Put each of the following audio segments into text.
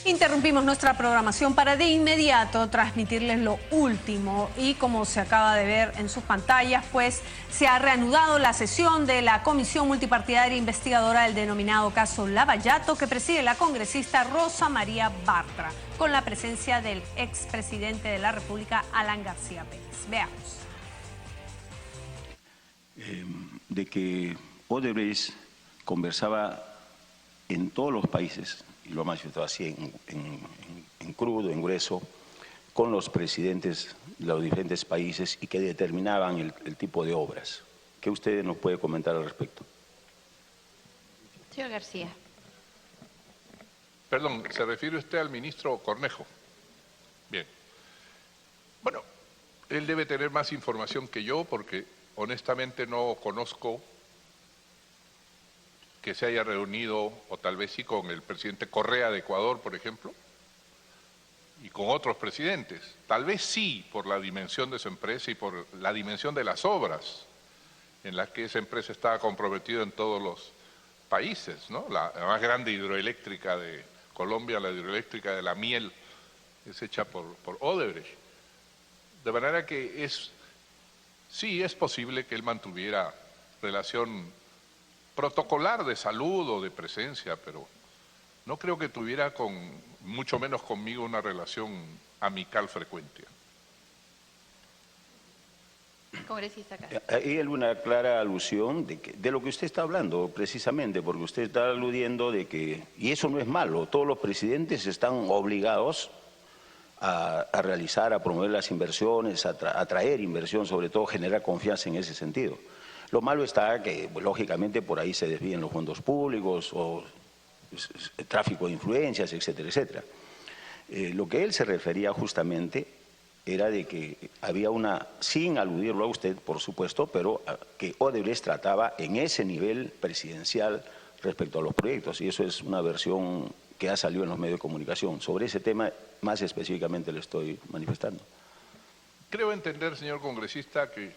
Interrumpimos nuestra programación para de inmediato transmitirles lo último y como se acaba de ver en sus pantallas, pues se ha reanudado la sesión de la Comisión Multipartidaria Investigadora del denominado caso Lavallato que preside la congresista Rosa María Bartra, con la presencia del expresidente de la República, Alan García Pérez. Veamos. De que Odebrecht conversaba en todos los países, y lo ha manifestado así en crudo, en grueso, con los presidentes de los diferentes países y que determinaban el tipo de obras. ¿Qué usted nos puede comentar al respecto? Señor García. Perdón, ¿se refiere usted al ministro Cornejo? Bien. Bueno, él debe tener más información que yo porque honestamente no conozco que se haya reunido, o tal vez sí, con el presidente Correa de Ecuador, por ejemplo, y con otros presidentes. Tal vez sí, por la dimensión de su empresa y por la dimensión de las obras en las que esa empresa estaba comprometida en todos los países, ¿no? La más grande hidroeléctrica de Colombia, la hidroeléctrica de La Miel, es hecha por Odebrecht. De manera que sí es posible que él mantuviera relación protocolar de salud o de presencia, pero no creo que tuviera mucho menos conmigo, una relación amical frecuente. Congresista Castro. Hay alguna clara alusión de lo que usted está hablando, precisamente, porque usted está aludiendo de que, y eso no es malo, todos los presidentes están obligados a realizar, a promover las inversiones, a atraer inversión, sobre todo generar confianza en ese sentido. Lo malo está que, lógicamente, por ahí se desvíen los fondos públicos o tráfico de influencias, etcétera, etcétera. Lo que él se refería justamente era de que había sin aludirlo a usted, por supuesto, pero que Odebrecht trataba en ese nivel presidencial respecto a los proyectos, y eso es una versión que ha salido en los medios de comunicación. Sobre ese tema, más específicamente, le estoy manifestando. Creo entender, señor congresista, que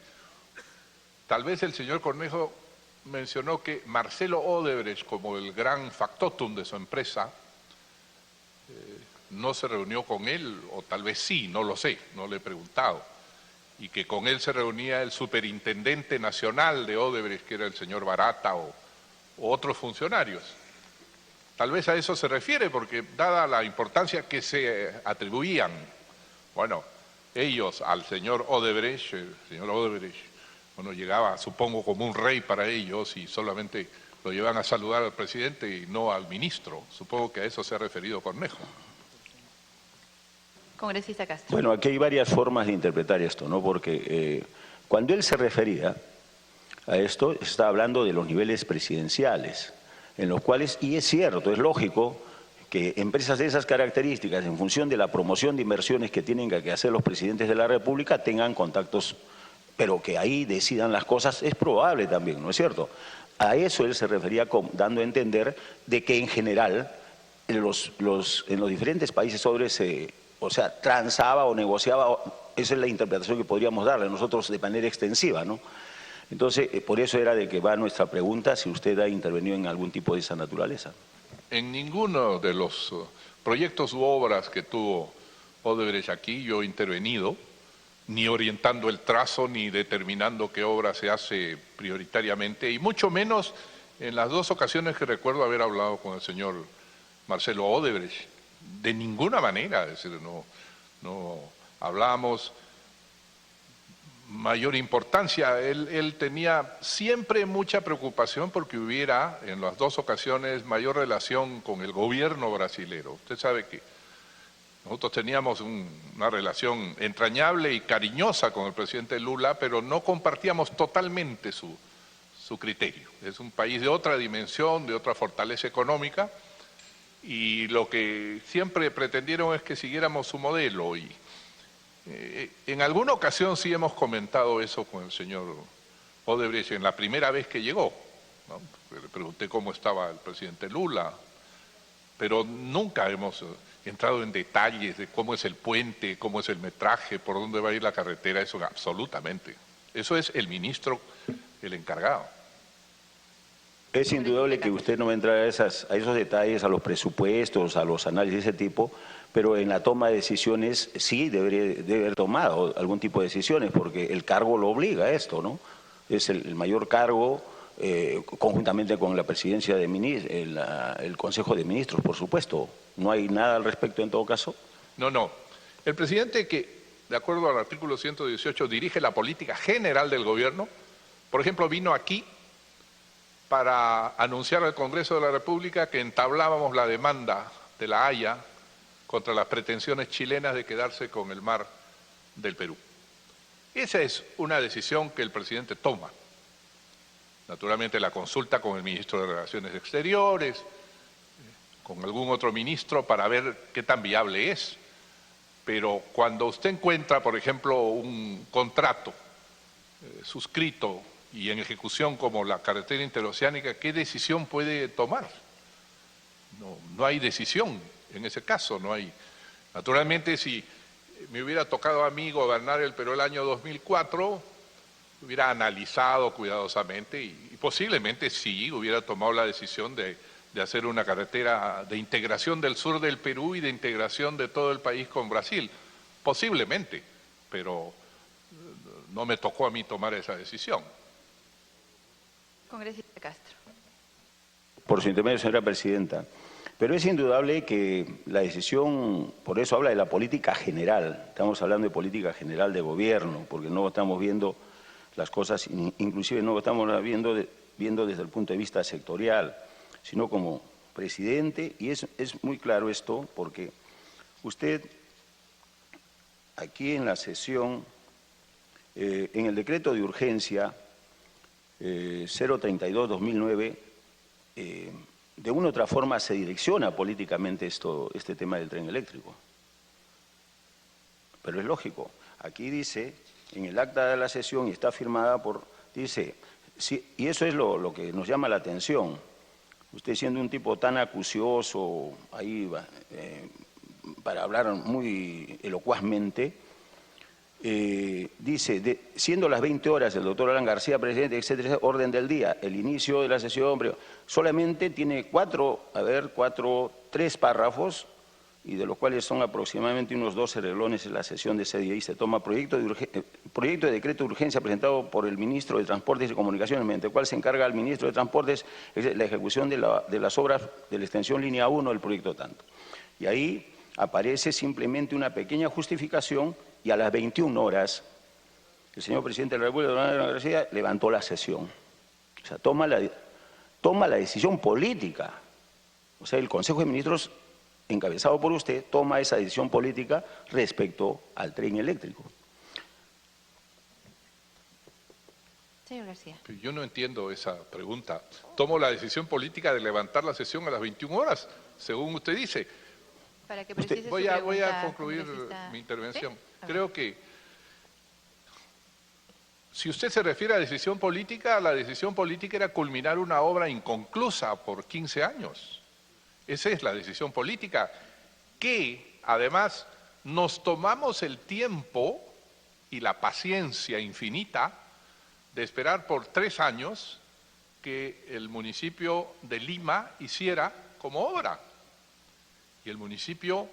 tal vez el señor Cornejo mencionó que Marcelo Odebrecht, como el gran factotum de su empresa, no se reunió con él, o tal vez sí, no lo sé, no le he preguntado, y que con él se reunía el superintendente nacional de Odebrecht, que era el señor Barata, o otros funcionarios. Tal vez a eso se refiere, porque dada la importancia que se atribuían, bueno, ellos al señor Odebrecht, el señor Odebrecht, bueno, llegaba, supongo, como un rey para ellos y solamente lo llevan a saludar al presidente y no al ministro. Supongo que a eso se ha referido Cornejo. Congresista Castro. Bueno, aquí hay varias formas de interpretar esto, ¿no? Porque cuando él se refería a esto, está hablando de los niveles presidenciales, en los cuales, y es cierto, es lógico que empresas de esas características, en función de la promoción de inversiones que tienen que hacer los presidentes de la República, tengan contactos, pero que ahí decidan las cosas, es probable también, ¿no es cierto? A eso él se refería dando a entender de que en general en los diferentes países transaba o negociaba, esa es la interpretación que podríamos darle nosotros de manera extensiva, ¿no? Entonces, por eso era de que va nuestra pregunta, si usted ha intervenido en algún tipo de esa naturaleza. En ninguno de los proyectos u obras que tuvo Odebrecht aquí yo he intervenido, ni orientando el trazo, ni determinando qué obra se hace prioritariamente, y mucho menos en las dos ocasiones que recuerdo haber hablado con el señor Marcelo Odebrecht. De ninguna manera, es decir, no hablamos mayor importancia. Él tenía siempre mucha preocupación porque hubiera en las dos ocasiones mayor relación con el gobierno brasilero. Usted sabe que nosotros teníamos una relación entrañable y cariñosa con el presidente Lula, pero no compartíamos totalmente su criterio. Es un país de otra dimensión, de otra fortaleza económica, y lo que siempre pretendieron es que siguiéramos su modelo. Y en alguna ocasión sí hemos comentado eso con el señor Odebrecht, en la primera vez que llegó, ¿no? Le pregunté cómo estaba el presidente Lula, pero nunca hemos entrado en detalles de cómo es el puente, cómo es el metraje, por dónde va a ir la carretera, eso absolutamente. Eso es el ministro, el encargado. Es indudable que usted no va a entrar a esos detalles, a los presupuestos, a los análisis de ese tipo, pero en la toma de decisiones sí debe haber tomado algún tipo de decisiones, porque el cargo lo obliga a esto, ¿no? Es el mayor cargo, conjuntamente con la presidencia de el Consejo de Ministros, por supuesto. ¿No hay nada al respecto en todo caso? No. El presidente que, de acuerdo al artículo 118, dirige la política general del gobierno, por ejemplo, vino aquí para anunciar al Congreso de la República que entablábamos la demanda de la Haya contra las pretensiones chilenas de quedarse con el mar del Perú. Esa es una decisión que el presidente toma. Naturalmente la consulta con el ministro de Relaciones Exteriores, con algún otro ministro para ver qué tan viable es. Pero cuando usted encuentra, por ejemplo, un contrato suscrito y en ejecución como la carretera interoceánica, ¿qué decisión puede tomar? No hay decisión en ese caso, no hay. Naturalmente, si me hubiera tocado a mí gobernar el Perú el año 2004, hubiera analizado cuidadosamente y posiblemente sí hubiera tomado la decisión de hacer una carretera de integración del sur del Perú y de integración de todo el país con Brasil. Posiblemente, pero no me tocó a mí tomar esa decisión. Congresista Castro. Por su intermedio, señora presidenta. Pero es indudable que la decisión, por eso habla de la política general, estamos hablando de política general de gobierno, porque no estamos viendo las cosas, inclusive no estamos viendo desde el punto de vista sectorial, sino como presidente, y es muy claro esto, porque usted aquí en la sesión, en el decreto de urgencia 032-2009, de una u otra forma se direcciona políticamente este tema del tren eléctrico. Pero es lógico, aquí dice, en el acta de la sesión, y está firmada dice, sí, y eso es lo que nos llama la atención, usted siendo un tipo tan acucioso, ahí para hablar muy elocuazmente, dice, siendo las 20 horas, el doctor Alan García, presidente, etcétera, orden del día, el inicio de la sesión, solamente tiene tres párrafos, y de los cuales son aproximadamente unos 12 renglones en la sesión de ese día, y se toma proyecto de decreto de urgencia presentado por el ministro de Transportes y Comunicaciones, mediante el cual se encarga al ministro de Transportes la ejecución de las obras de la extensión línea 1 del proyecto tanto. Y ahí aparece simplemente una pequeña justificación, y a las 21 horas el señor presidente de la República, don Alan García, levantó la sesión. O sea, toma la decisión política. O sea, el Consejo de Ministros, encabezado por usted, toma esa decisión política respecto al tren eléctrico. Señor García. Yo no entiendo esa pregunta. Tomo la decisión política de levantar la sesión a las 21 horas, según usted dice. Para que precise Voy su a pregunta, concluir congresista. mi intervención. ¿Sí? Creo que si usted se refiere a decisión política, la decisión política era culminar una obra inconclusa por 15 años. Esa es la decisión política, que además nos tomamos el tiempo y la paciencia infinita de esperar por 3 años que el municipio de Lima hiciera como obra. Y el municipio,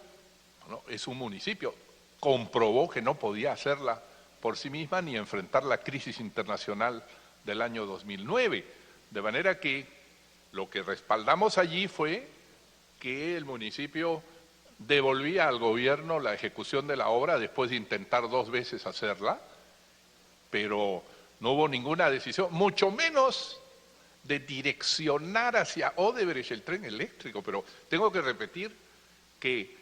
bueno, es un municipio, comprobó que no podía hacerla por sí misma ni enfrentar la crisis internacional del año 2009. De manera que lo que respaldamos allí fue que el municipio devolvía al gobierno la ejecución de la obra después de intentar 2 veces hacerla, pero no hubo ninguna decisión, mucho menos de direccionar hacia Odebrecht el tren eléctrico. Pero tengo que repetir que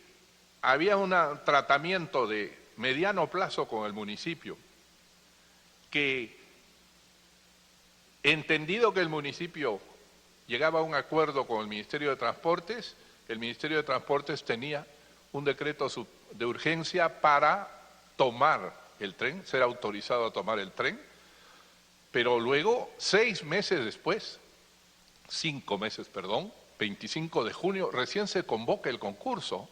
había un tratamiento de mediano plazo con el municipio, que entendido que el municipio llegaba a un acuerdo con el Ministerio de Transportes, el Ministerio de Transportes tenía un decreto de urgencia para tomar el tren, ser autorizado a tomar el tren, pero luego 5 meses después, 25 de junio, recién se convoca el concurso,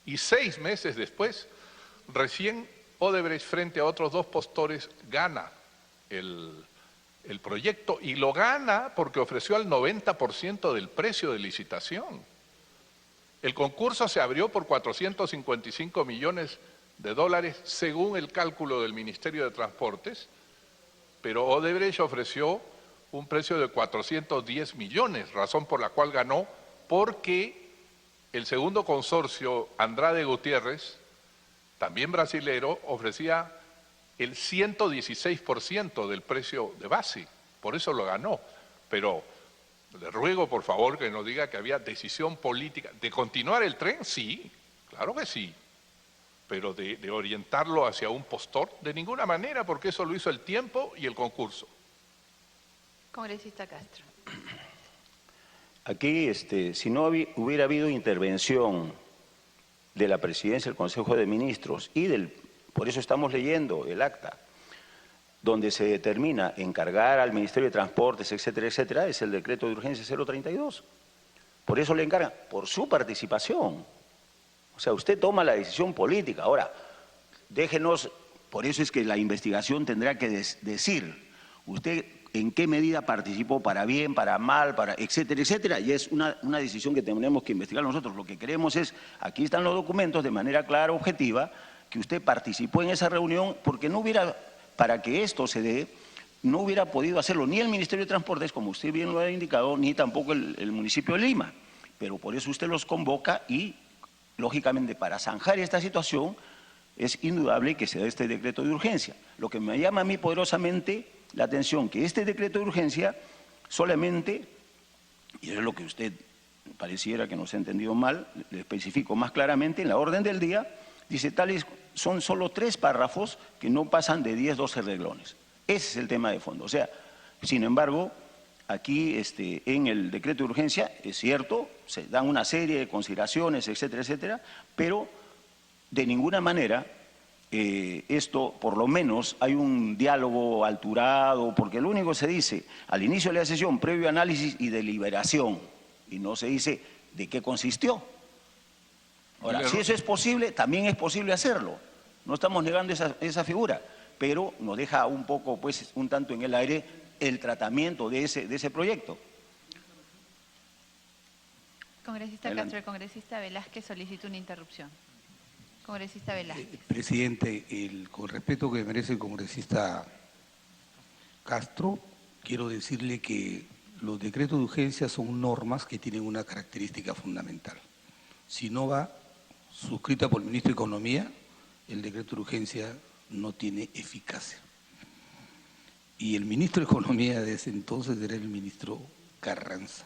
y 6 meses después, recién Odebrecht, frente a otros 2 postores, gana el proyecto y lo gana porque ofreció al 90% del precio de licitación. El concurso se abrió por 455 millones de dólares según el cálculo del Ministerio de Transportes, pero Odebrecht ofreció un precio de 410 millones, razón por la cual ganó, porque el segundo consorcio, Andrade Gutiérrez, también brasilero, ofrecía el 116% del precio de base, por eso lo ganó. Pero le ruego, por favor, que nos diga que había decisión política. ¿De continuar el tren? Sí, claro que sí. Pero de orientarlo hacia un postor, de ninguna manera, porque eso lo hizo el tiempo y el concurso. Congresista Castro. Aquí, si no hubiera habido intervención de la Presidencia del Consejo de Ministros y por eso estamos leyendo el acta, donde se determina encargar al Ministerio de Transportes, etcétera, etcétera, es el decreto de urgencia 032. Por eso le encargan, por su participación. O sea, usted toma la decisión política. Ahora, déjenos, por eso es que la investigación tendrá que decir, usted en qué medida participó, para bien, para mal, para etcétera, etcétera, y es una decisión que tenemos que investigar nosotros. Lo que queremos es, aquí están los documentos de manera clara, objetiva, que usted participó en esa reunión porque no hubiera, para que esto se dé, no hubiera podido hacerlo ni el Ministerio de Transportes, como usted bien lo ha indicado, ni tampoco el municipio de Lima. Pero por eso usted los convoca y, lógicamente, para zanjar esta situación, es indudable que se dé este decreto de urgencia. Lo que me llama a mí poderosamente la atención, que este decreto de urgencia solamente, y es lo que usted pareciera que nos ha entendido mal, le especifico más claramente, en la orden del día, dice tales, son solo 3 párrafos que no pasan de 10, 12 renglones. Ese es el tema de fondo. O sea, sin embargo, aquí en el decreto de urgencia, es cierto, se dan una serie de consideraciones, etcétera, etcétera, pero de ninguna manera esto, por lo menos, hay un diálogo alturado, porque lo único que se dice al inicio de la sesión, previo análisis y deliberación, y no se dice de qué consistió. Ahora, si eso es posible, también es posible hacerlo. No estamos negando esa figura, pero nos deja un poco, pues, un tanto en el aire el tratamiento de ese proyecto. Congresista Adelante. Castro, el congresista Velázquez solicita una interrupción. Congresista Velázquez. Presidente, con respeto que merece el congresista Castro, quiero decirle que los decretos de urgencia son normas que tienen una característica fundamental. Si no va suscrita por el ministro de Economía, el decreto de urgencia no tiene eficacia. Y el ministro de Economía de ese entonces era el ministro Carranza.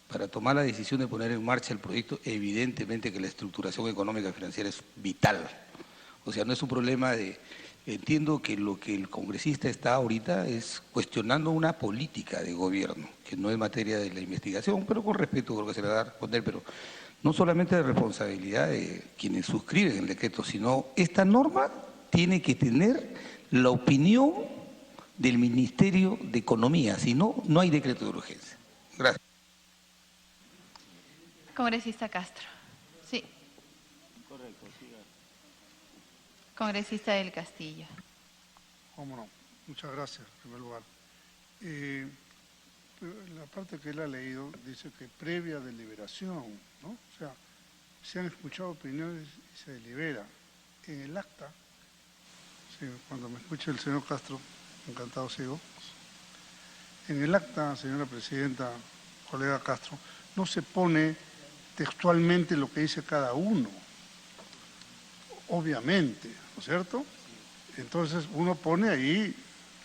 Para tomar la decisión de poner en marcha el proyecto, evidentemente que la estructuración económica y financiera es vital. O sea, no es un problema de... Entiendo que lo que el congresista está ahorita es cuestionando una política de gobierno, que no es materia de la investigación, pero con respeto creo que se le va a responder, pero no solamente de responsabilidad de quienes suscriben el decreto, sino esta norma tiene que tener la opinión del Ministerio de Economía, si no, no hay decreto de urgencia. Gracias. Congresista Castro. Sí. Correcto, siga. Congresista del Castillo. Cómo no. Muchas gracias, en primer lugar. La parte que él ha leído dice que previa deliberación, ¿no? O sea, se han escuchado opiniones y se delibera. En el acta, sí, cuando me escuche el señor Castro, encantado sigo. En el acta, señora presidenta, colega Castro, no se pone textualmente lo que dice cada uno, obviamente, ¿no es cierto? Entonces uno pone ahí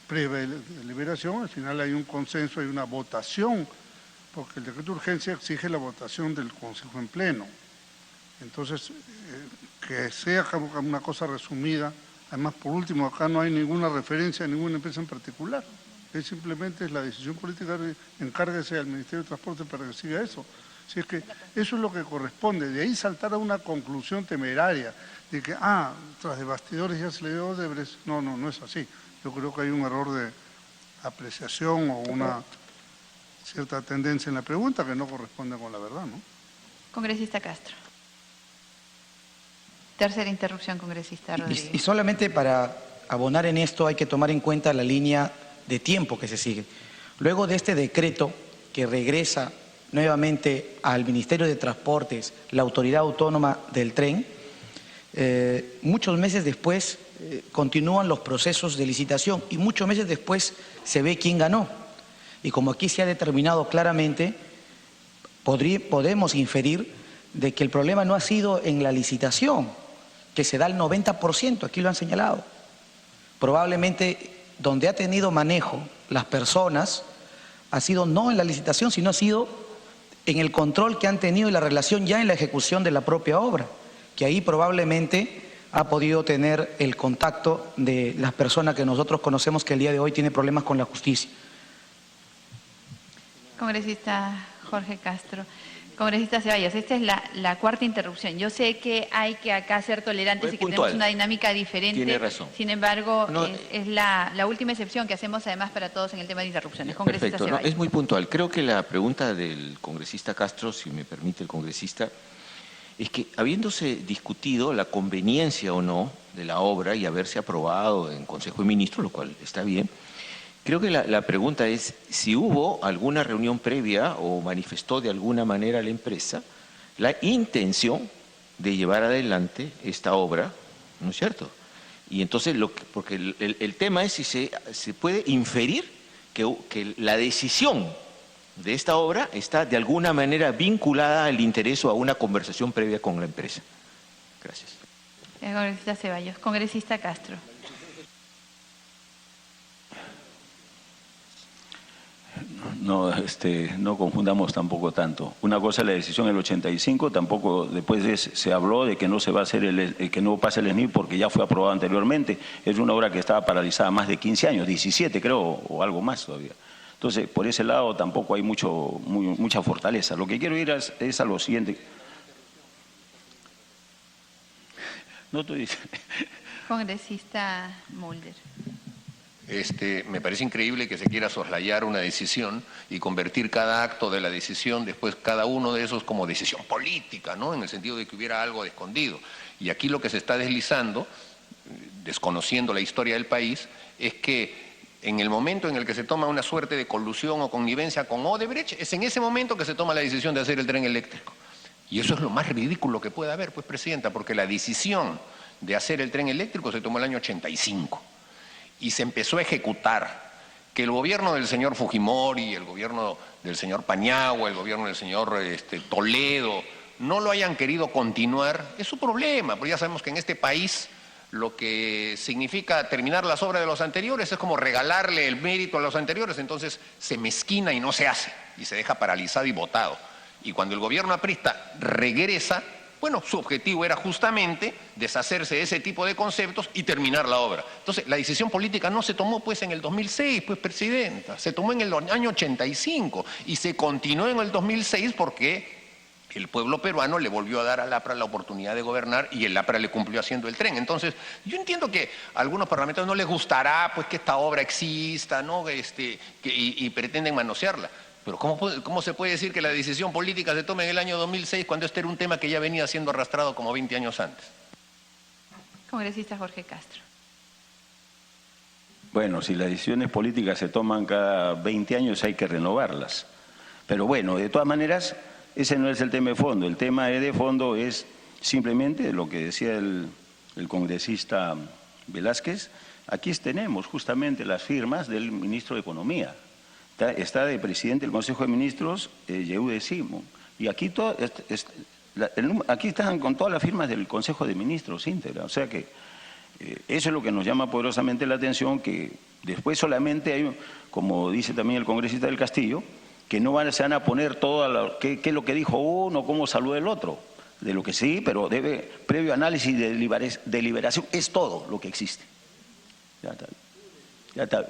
previa deliberación, al final hay un consenso, hay una votación, porque el decreto de urgencia exige la votación del Consejo en pleno. Entonces, que sea como una cosa resumida, además por último acá no hay ninguna referencia a ninguna empresa en particular, es simplemente la decisión política, encárguese al Ministerio de Transporte para que siga eso. Si es que eso es lo que corresponde, de ahí saltar a una conclusión temeraria, de que, tras de bastidores ya se le dio Odebrecht. No, no es así. Yo creo que hay un error de apreciación o una cierta tendencia en la pregunta que no corresponde con la verdad, ¿no? Congresista Castro. Tercera interrupción, congresista Rodríguez. Y solamente para abonar en esto hay que tomar en cuenta la línea de tiempo que se sigue. Luego de este decreto que regresa nuevamente al Ministerio de Transportes, la Autoridad Autónoma del Tren, muchos meses después continúan los procesos de licitación y muchos meses después se ve quién ganó. Y como aquí se ha determinado claramente, podemos inferir de que el problema no ha sido en la licitación, que se da el 90%, aquí lo han señalado. Probablemente donde ha tenido manejo las personas ha sido no en la licitación, sino ha sido en el control que han tenido y la relación ya en la ejecución de la propia obra, que ahí probablemente ha podido tener el contacto de las personas que nosotros conocemos que el día de hoy tiene problemas con la justicia. Congresista Jorge Castro. Congresista Ceballos, esta es la cuarta interrupción. Yo sé que hay que acá ser tolerantes y que tenemos una dinámica diferente. Tiene razón. Sin embargo, No, es la última excepción que hacemos además para todos en el tema de interrupciones. Congresista Perfecto, Ceballos. es muy puntual. Creo que la pregunta del congresista Castro, si me permite el congresista, es que habiéndose discutido la conveniencia o no de la obra y haberse aprobado en Consejo de Ministros, lo cual está bien, creo que la pregunta es si hubo alguna reunión previa o manifestó de alguna manera la empresa la intención de llevar adelante esta obra, ¿no es cierto? Y entonces, porque el tema es si se puede inferir que la decisión de esta obra está de alguna manera vinculada al interés o a una conversación previa con la empresa. Gracias. Congresista Ceballos. Congresista Castro. No confundamos tampoco tanto. Una cosa es la decisión del 85, tampoco después se habló de que no se va a hacer que no pase el SNI porque ya fue aprobado anteriormente. Es una obra que estaba paralizada más de 15 años, 17 creo, o algo más todavía. Entonces, por ese lado tampoco hay mucha fortaleza. Lo que quiero ir es a lo siguiente. No estoy diciendo. Congresista Mulder. Me parece increíble que se quiera soslayar una decisión y convertir cada acto de la decisión, después cada uno de esos como decisión política, ¿no? En el sentido de que hubiera algo de escondido. Y aquí lo que se está deslizando, desconociendo la historia del país, es que en el momento en el que se toma una suerte de colusión o connivencia con Odebrecht, es en ese momento que se toma la decisión de hacer el tren eléctrico. Y eso es lo más ridículo que puede haber, pues, Presidenta, porque la decisión de hacer el tren eléctrico se tomó el año 85. Y se empezó a ejecutar. Que el gobierno del señor Fujimori, el gobierno del señor Paniagua, el gobierno del señor Toledo, no lo hayan querido continuar, es su problema, porque ya sabemos que en este país lo que significa terminar las obras de los anteriores es como regalarle el mérito a los anteriores, entonces se mezquina y no se hace, y se deja paralizado y botado. Y cuando el gobierno aprista regresa, bueno, su objetivo era justamente deshacerse de ese tipo de conceptos y terminar la obra. Entonces, la decisión política no se tomó pues en el 2006, pues, Presidenta, se tomó en el año 85 y se continuó en el 2006 porque el pueblo peruano le volvió a dar al APRA la oportunidad de gobernar y el APRA le cumplió haciendo el tren. Entonces, yo entiendo que a algunos parlamentarios no les gustará pues que esta obra exista, ¿no? Y pretenden manosearla. Pero ¿cómo se puede decir que la decisión política se tome en el año 2006 cuando este era un tema que ya venía siendo arrastrado como 20 años antes? Congresista Jorge Castro. Bueno, si las decisiones políticas se toman cada 20 años hay que renovarlas. Pero bueno, de todas maneras, ese no es el tema de fondo. El tema de fondo es simplemente lo que decía el congresista Velázquez. Aquí tenemos justamente las firmas del ministro de Economía. Está de presidente del Consejo de Ministros, Yehude Simón. Y aquí, aquí están con todas las firmas del Consejo de Ministros íntegra. O sea que eso es lo que nos llama poderosamente la atención, que después solamente hay, como dice también el congresista del Castillo, que no se van a poner todo qué es lo que dijo uno, cómo saluda el otro. De lo que sí, pero previo análisis de deliberación, es todo lo que existe. Ya está.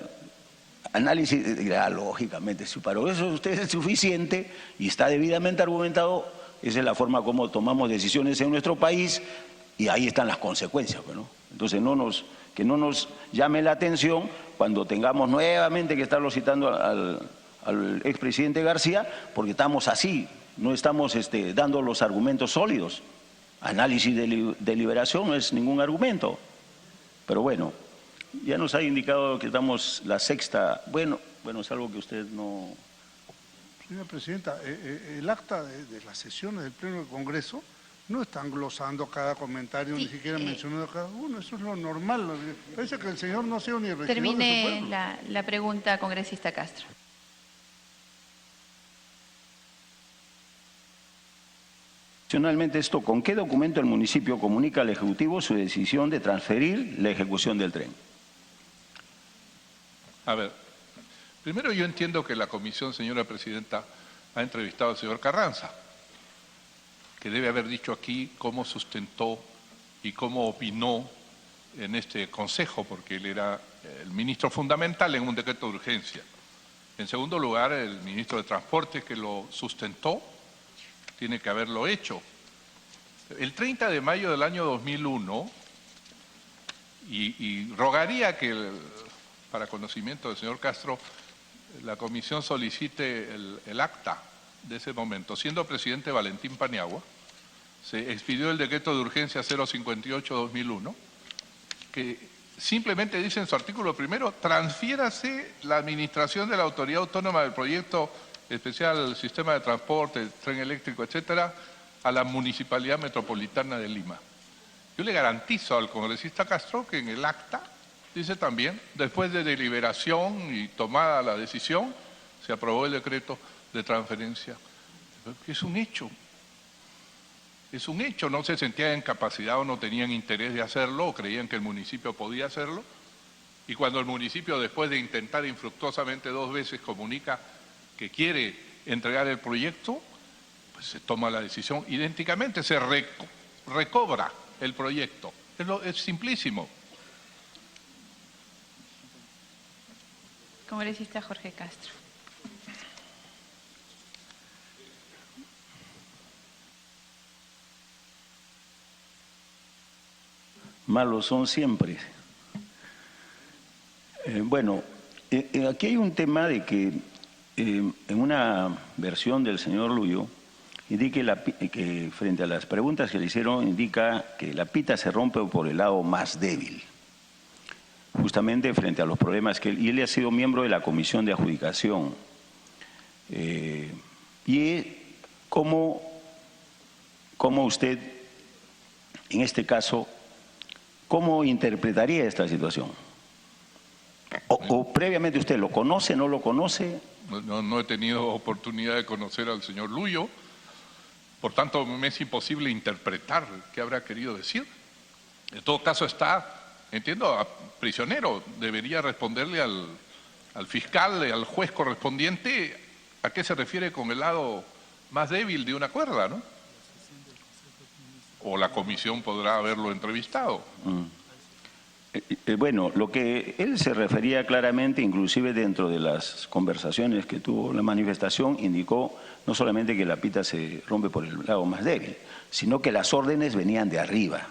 Análisis, lógicamente, si para eso usted es suficiente y está debidamente argumentado, esa es la forma como tomamos decisiones en nuestro país y ahí están las consecuencias, ¿no? Entonces que no nos llame la atención cuando tengamos nuevamente que estarlo citando al expresidente García, porque estamos así, no estamos dando los argumentos sólidos. Análisis de deliberación no es ningún argumento, pero bueno. ya nos ha indicado que estamos la sexta. Bueno, es algo que usted no... Señora Presidenta, el acta de las sesiones del Pleno del Congreso no están glosando cada comentario, ni siquiera mencionando a cada uno. Eso es lo normal. Parece que el señor no sea ni regidor Termine de su pueblo. la pregunta, congresista Castro. Adicionalmente esto, ¿con qué documento el municipio comunica al Ejecutivo su decisión de transferir la ejecución del tren? A ver, primero yo entiendo que la comisión, señora Presidenta, ha entrevistado al señor Carranza, que debe haber dicho aquí cómo sustentó y cómo opinó en este consejo, porque él era el ministro fundamental en un decreto de urgencia. En segundo lugar, el ministro de Transporte que lo sustentó tiene que haberlo hecho. El 30 de mayo del año 2001, y rogaría que, para conocimiento del señor Castro, la comisión solicite el acta de ese momento. Siendo presidente Valentín Paniagua, se expidió el decreto de urgencia 058-2001, que simplemente dice en su artículo primero, transfiérase la administración de la autoridad autónoma del proyecto especial sistema de transporte, tren eléctrico, etcétera, a la Municipalidad Metropolitana de Lima. Yo le garantizo al congresista Castro que en el acta dice también, después de deliberación y tomada la decisión, se aprobó el decreto de transferencia. Es un hecho. Es un hecho, no se sentían en capacidad o no tenían interés de hacerlo, o creían que el municipio podía hacerlo, y cuando el municipio, después de intentar infructuosamente 2 veces, comunica que quiere entregar el proyecto, pues se toma la decisión idénticamente, se recobra el proyecto. Es simplísimo. Congresista Jorge Castro. Malos son siempre. Aquí hay un tema de que en una versión del señor Luyo indica que frente a las preguntas que le hicieron indica que la pita se rompe por el lado más débil, justamente frente a los problemas y él ha sido miembro de la Comisión de Adjudicación. ¿Cómo usted, en este caso, cómo interpretaría esta situación? O previamente usted, ¿lo conoce, no lo conoce? No he tenido oportunidad de conocer al señor Luyo, por tanto me es imposible interpretar qué habrá querido decir. En todo caso entiendo, prisionero, debería responderle al fiscal, al juez correspondiente, a qué se refiere con el lado más débil de una cuerda, ¿no? O la comisión podrá haberlo entrevistado. Lo que él se refería claramente, inclusive dentro de las conversaciones que tuvo la manifestación, indicó no solamente que la pita se rompe por el lado más débil, sino que las órdenes venían de arriba.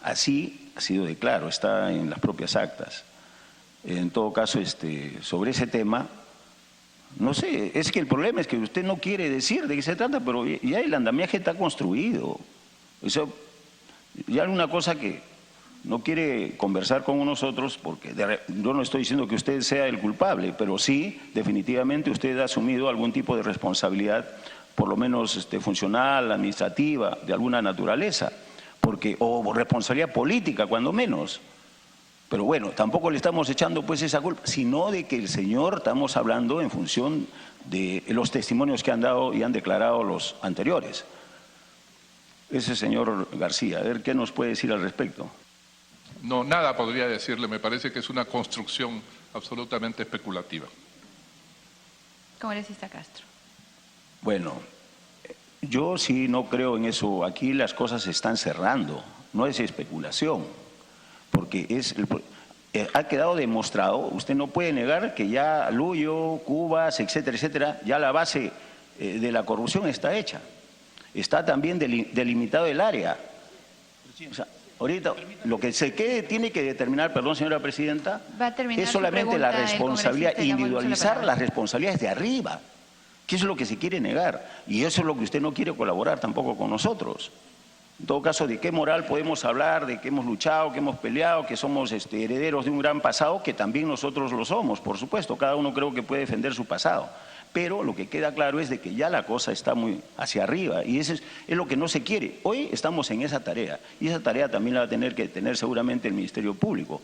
Así ha sido de claro, está en las propias actas. En todo caso, sobre ese tema, no sé, es que el problema es que usted no quiere decir de qué se trata, pero ya el andamiaje está construido. Eso, ya hay una cosa que no quiere conversar con nosotros, porque yo no estoy diciendo que usted sea el culpable, pero sí, definitivamente usted ha asumido algún tipo de responsabilidad, por lo menos funcional, administrativa, de alguna naturaleza, o responsabilidad política, cuando menos. Pero bueno, tampoco le estamos echando pues esa culpa, sino de que el señor, estamos hablando en función de los testimonios que han dado y han declarado los anteriores. Ese señor García, a ver qué nos puede decir al respecto. No, nada podría decirle, me parece que es una construcción absolutamente especulativa. Congresista Castro. Bueno, yo sí no creo en eso. Aquí las cosas se están cerrando, no es especulación, porque ha quedado demostrado, usted no puede negar que ya Luyo, Cubas, etcétera, etcétera, ya la base de la corrupción está hecha. Está también delimitado el área. O sea, ahorita lo que tiene que determinar, perdón señora Presidenta, es solamente la responsabilidad, individualizar las responsabilidades de arriba, que eso es lo que se quiere negar, y eso es lo que usted no quiere colaborar tampoco con nosotros. En todo caso, ¿de qué moral podemos hablar? De que hemos luchado, que hemos peleado, que somos herederos de un gran pasado, que también nosotros lo somos, por supuesto. Cada uno creo que puede defender su pasado. Pero lo que queda claro es de que ya la cosa está muy hacia arriba y eso es lo que no se quiere. Hoy estamos en esa tarea y esa tarea también la va a tener que tener seguramente el Ministerio Público.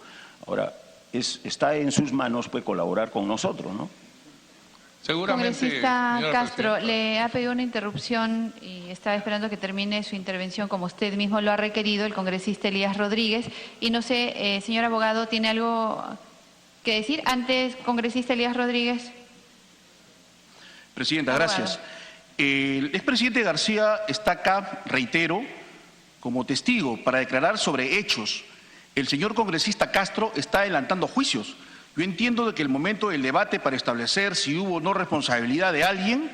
Ahora, está en sus manos pues colaborar con nosotros, ¿no? Seguramente, Congresista Castro, presidenta, le ha pedido una interrupción y estaba esperando que termine su intervención como usted mismo lo ha requerido, el congresista Elías Rodríguez. Y no sé, señor abogado, ¿tiene algo que decir? Antes, congresista Elías Rodríguez. Presidenta, gracias. El expresidente García está acá, reitero, como testigo para declarar sobre hechos. El señor congresista Castro está adelantando juicios. Yo entiendo de que el momento del debate para establecer si hubo o no responsabilidad de alguien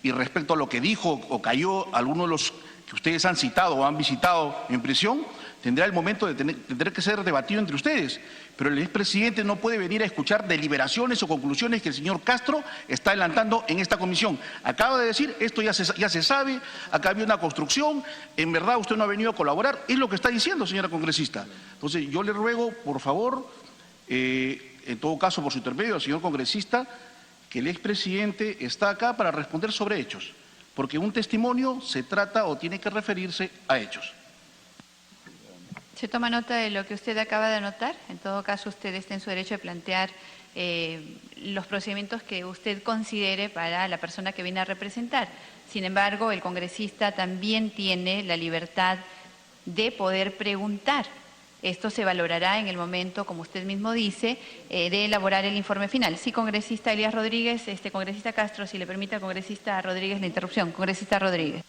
y respecto a lo que dijo o cayó alguno de los que ustedes han citado o han visitado en prisión, tendrá el momento de tener que ser debatido entre ustedes. Pero el expresidente no puede venir a escuchar deliberaciones o conclusiones que el señor Castro está adelantando en esta comisión. Acaba de decir, esto ya se sabe, acá había una construcción, en verdad usted no ha venido a colaborar, es lo que está diciendo, señora congresista. Entonces yo le ruego, por favor, en todo caso por su intermedio al señor congresista, que el expresidente está acá para responder sobre hechos, porque un testimonio se trata o tiene que referirse a hechos. ¿Se toma nota de lo que usted acaba de anotar? En todo caso, usted está en su derecho de plantear los procedimientos que usted considere para la persona que viene a representar. Sin embargo, el congresista también tiene la libertad de poder preguntar. Esto se valorará en el momento, como usted mismo dice, de elaborar el informe final. Sí, congresista Elías Rodríguez, congresista Castro, si le permite al congresista Rodríguez la interrupción. Congresista Rodríguez.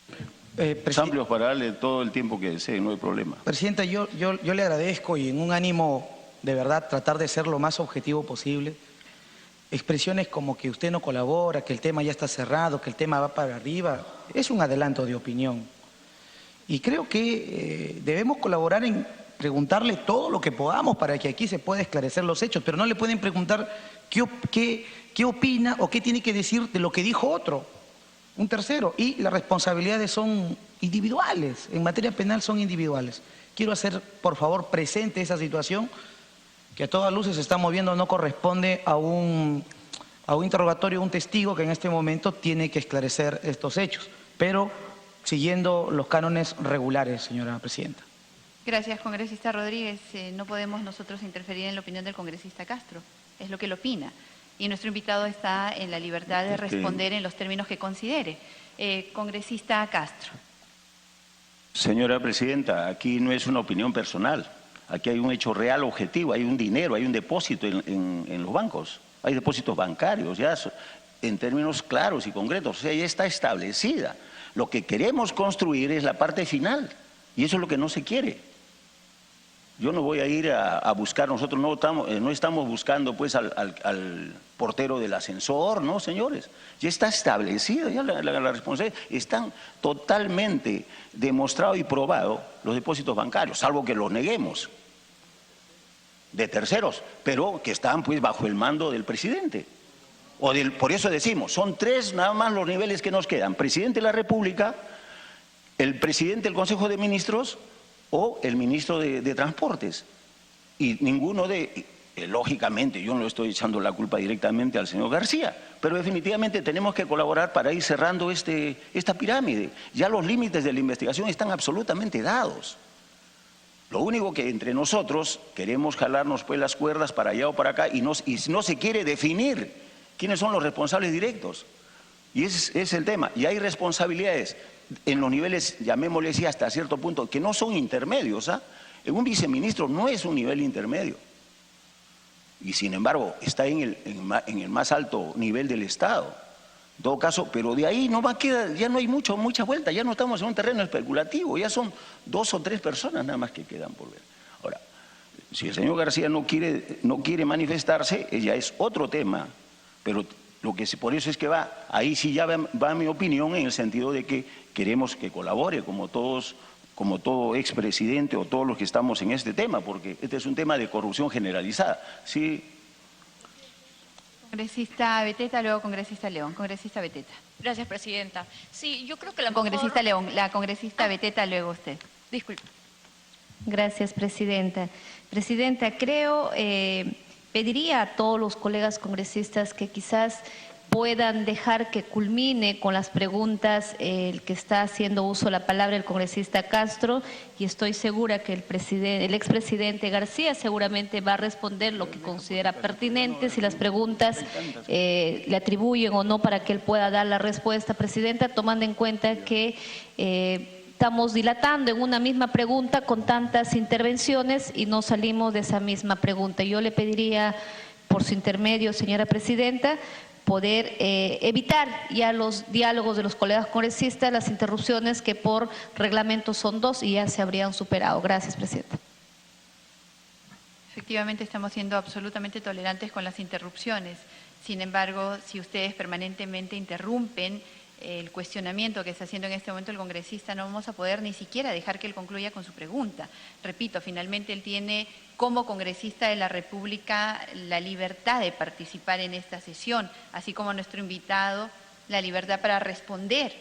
Amplios para darle todo el tiempo que desee, no hay problema. Presidenta, yo le agradezco y en un ánimo de verdad tratar de ser lo más objetivo posible. Expresiones como que usted no colabora, que el tema ya está cerrado, que el tema va para arriba, es un adelanto de opinión. Y creo que debemos colaborar en preguntarle todo lo que podamos para que aquí se pueda esclarecer los hechos, pero no le pueden preguntar qué opina o qué tiene que decir de lo que dijo otro, un tercero. Y las responsabilidades son individuales, en materia penal son individuales. Quiero hacer, por favor, presente esa situación que a todas luces se está moviendo, no corresponde a un interrogatorio, un testigo que en este momento tiene que esclarecer estos hechos, pero siguiendo los cánones regulares, señora presidenta. Gracias, congresista Rodríguez. No podemos nosotros interferir en la opinión del congresista Castro, es lo que él opina. Y nuestro invitado está en la libertad de responder en los términos que considere. Congresista Castro. Señora presidenta, aquí no es una opinión personal. Aquí hay un hecho real, objetivo, hay un dinero, hay un depósito en los bancos. Hay depósitos bancarios, ya en términos claros y concretos. O sea, ya está establecida. Lo que queremos construir es la parte final. Y eso es lo que no se quiere. Yo no voy a ir a buscar, nosotros no estamos buscando pues al portero del ascensor, no, señores. Ya está establecida, ya la responsabilidad. Están totalmente demostrado y probado los depósitos bancarios, salvo que los neguemos de terceros, pero que están pues bajo el mando del presidente. Por eso decimos, son tres nada más los niveles que nos quedan: presidente de la República, el presidente del Consejo de Ministros o el ministro de Transportes. Y ninguno lógicamente, yo no le estoy echando la culpa directamente al señor García, pero definitivamente tenemos que colaborar para ir cerrando esta pirámide. Ya los límites de la investigación están absolutamente dados. Lo único que entre nosotros queremos jalarnos pues las cuerdas para allá o para acá y no se quiere definir quiénes son los responsables directos. Y ese es el tema. Y hay responsabilidades en los niveles, llamémosle así, hasta cierto punto, que no son intermedios. Un viceministro no es un nivel intermedio. Y sin embargo, está en el más alto nivel del Estado. En todo caso, pero de ahí no va a quedar, ya no hay mucha vuelta, ya no estamos en un terreno especulativo, ya son 2 o 3 personas nada más que quedan por ver. Ahora, si el señor García no quiere manifestarse, ya es otro tema, pero por eso es que ahí sí ya va mi opinión en el sentido de que queremos que colabore como todo expresidente o todos los que estamos en este tema, porque este es un tema de corrupción generalizada. Sí. Congresista Beteta, luego congresista León. Congresista Beteta. Gracias, presidenta. Sí, yo creo que la congresista León, la congresista Beteta, luego usted. Disculpe. Gracias, Presidenta. Presidenta, pediría a todos los colegas congresistas que quizás puedan dejar que culmine con las preguntas el que está haciendo uso de la palabra el congresista Castro, y estoy segura que el expresidente García seguramente va a responder lo que considera pertinente, si las preguntas le atribuyen o no para que él pueda dar la respuesta, Presidenta, tomando en cuenta que estamos dilatando en una misma pregunta con tantas intervenciones y no salimos de esa misma pregunta. Yo le pediría, por su intermedio, señora Presidenta, poder evitar ya los diálogos de los colegas congresistas, las interrupciones que por reglamento son 2 y ya se habrían superado. Gracias, Presidenta. Efectivamente, estamos siendo absolutamente tolerantes con las interrupciones. Sin embargo, si ustedes permanentemente interrumpen el cuestionamiento que está haciendo en este momento el congresista, no vamos a poder ni siquiera dejar que él concluya con su pregunta. Repito, finalmente él tiene como congresista de la República la libertad de participar en esta sesión, así como nuestro invitado la libertad para responder.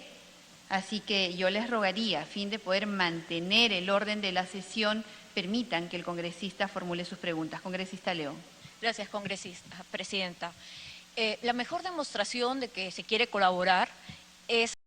Así que yo les rogaría, a fin de poder mantener el orden de la sesión, permitan que el congresista formule sus preguntas. Congresista León. Gracias, Presidenta. La mejor demostración de que se quiere colaborar es